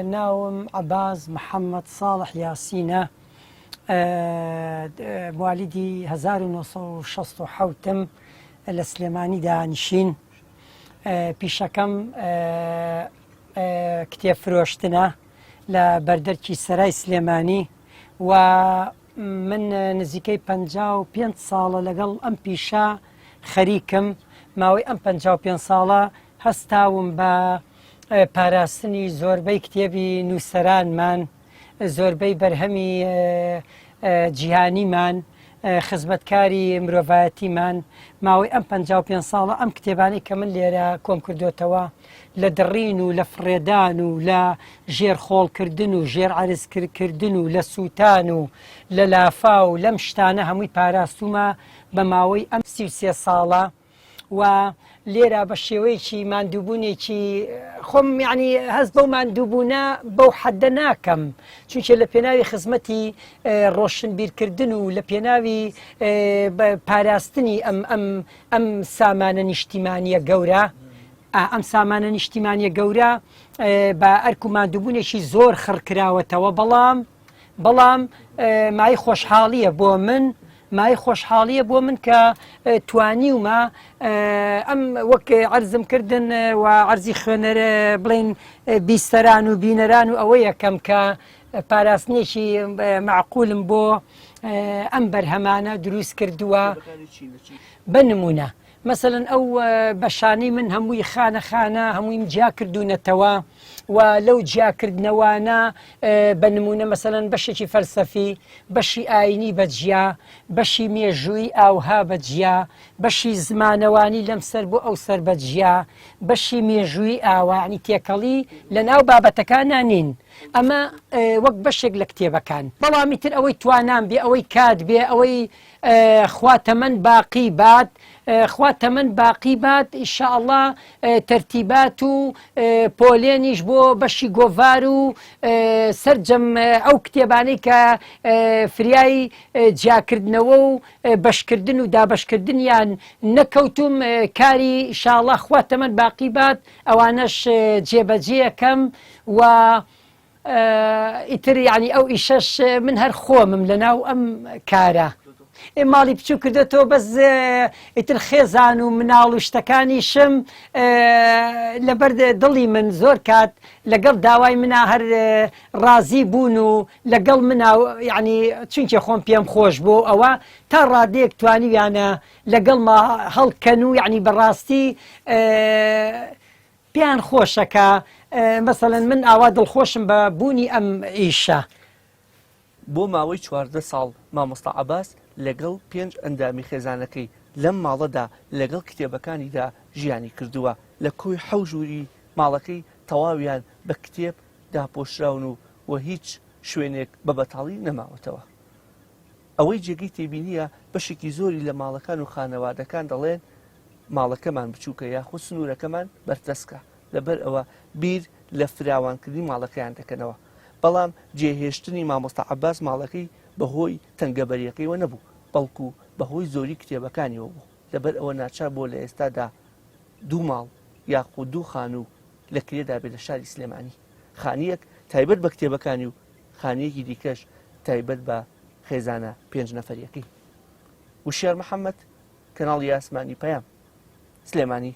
ناوم عباس محمد صالح ياسينة، مواليدی 1967 لە سلێمانی دانیشین. پیشەکەم کتێب فرۆشتنە لە بەردەرکی سەرای سلێمانی و من نزیکەی 55 ساڵە لەگەڵ ئەم پیشە خەریکم. ماوەی ئەم 55 ساڵە هەستاوم بە پاراستنی زۆربەی کتێبی نووسەرانمان، زۆربەی بەرهەمی جیهانیمان، خزمەتکاری مرۆڤایەتیمان. ماوەی ئەم 55 ساڵە ئەم کتێبانەی کە من لێرە کۆم کردوتەوە لە دڕین و لە فڕێدان و لە ژێرخۆڵکردن و ژێر عەرزکردن و لە سووتان و لە لافا و لەم شتانە هەمووی پاراستومە بە ماوەی ئەم 33 ساڵە. و لێرە بە شێوەیەکی ماندووبوونێکی خۆم یعنی هەست بەو ماندووبوونە بەو حەدە ناکەم، چونکە لە پێناوی خزمەتی ڕۆشنبیرکردن و لە پێناوی پاراستنی ئەم سامانە نیشتیمانیە گەورە، ئەم سامانە نیشتیمانیە گەورە بە ئەرک و ماندووبوونێکی زۆر خڕکراوەتەوە. بەڵام مای خۆشحاڵیە بۆ من، مای خۆشحاڵیە بۆ من کە توانیومە ئەم وەک عەرزم کردن و عەرزی خوێنەرە بڵێن بیستەران و بینەران و ئەوە یەکەم کە پاراستنێکی معقولم بۆ ئەم بەرهەمانە دروست کردووە. بنمونە مثلەن ئەو بەشانەی من هەمووی خانە هەموویم جیا کردوونەتەوە و لەو جیاکردنەوانە بە نمونە مەسەلەن بەشێکی فەلسەفی، بەشی ئاینی بەجیا، بەشی مێژووی ئاوها بەجیا، بەشی زمانەوانی لەم سەر بۆ ئەو سەر بەجیا، بەشی مێژووی ئاوانی تێکەڵی لە ناو بابەتەکانە نین. ئەمە وەک بەشێک لە کتێبەکان. بەڵامی تر ئەوەی توانام بێ، ئەوەی کات بێ، ئەوەی خواتەمەند باقی بات، خواتەمەند باقی بات ئینشاءالله تەرتیبات و پۆلێنیش بۆ بەشی گۆڤار و سەرجەم ئەو کتێبانەی کە فریای جیاکردنەوە و بەشکردن و دابەشکردنیان نەکەوتوم کاری ئینشاءالله خواتەمەند باقی بات ئەوانەش جێبەجێەکەم. و ئیتر یعنی ئەو ئیشەش من هەر خۆمم لەناو ئەم کارە ماڵی بچوو کردێتەوە، بەس ئیتر خێزان و مناڵ و شتەکانیشم لەبەر دڵی من زۆر کات لەگەڵ داوای منە هەر ڕازی بوون و لەگەڵ منە یعنی چونکە خۆم پێم خۆش بۆ ئەوە تا ڕادەیەک توانیویانە لەگەڵما هەڵکەن و یعنی بەڕاستی پیان خۆشەکە. مەسەڵەن من ئاوا دڵخۆشم بە بوونی ئەم ئیشە. بۆ ماوەی 14 ساڵ مامۆستا عەباس لەگەڵ 5 ئەندامی خێزانەکەی لەم ماڵەدا لەگەڵ کتێبەکانیدا ژیانی کردووە. لە کۆی حەوژووری ماڵەکەی تەواویان بە کتێب داپۆشراون و هیچ شوێنێک بە بەتاڵی نەماوەتەوە. ئەوەی جێگەی تێبینیە بەشێکی زۆری لە ماڵەکان و خانەوادەکان دەڵێن ماڵەکەمان بچووکە یاخود سنوورەکەمان بەرتەسکە، لەبەر ئەوە بیر لە فراوانکردنی ماڵەکەیان دەکەنەوە. بەڵام جێهێشتنی مامۆستا عەباس ماڵەکەی بەهۆی تەنگەبەریەکەیەوە نەبوو، بەڵکو بەهۆی زۆری کتێبەکانیەوە بوو. لەبەر ئەوە ناچار بۆ لە ئێستادا 2 ماڵ یاخود 2 خانوو لەکرێدا بێت لە شاری سلێمانی، خانیەک تایبەت بە کتێبەکانی و خانیەکی دیکەش تایبەت بە خێزانە 5 نەفەریەکەی. وشیار محەممەد، کەناڵی ئاسمانی پەیام، سلێمانی.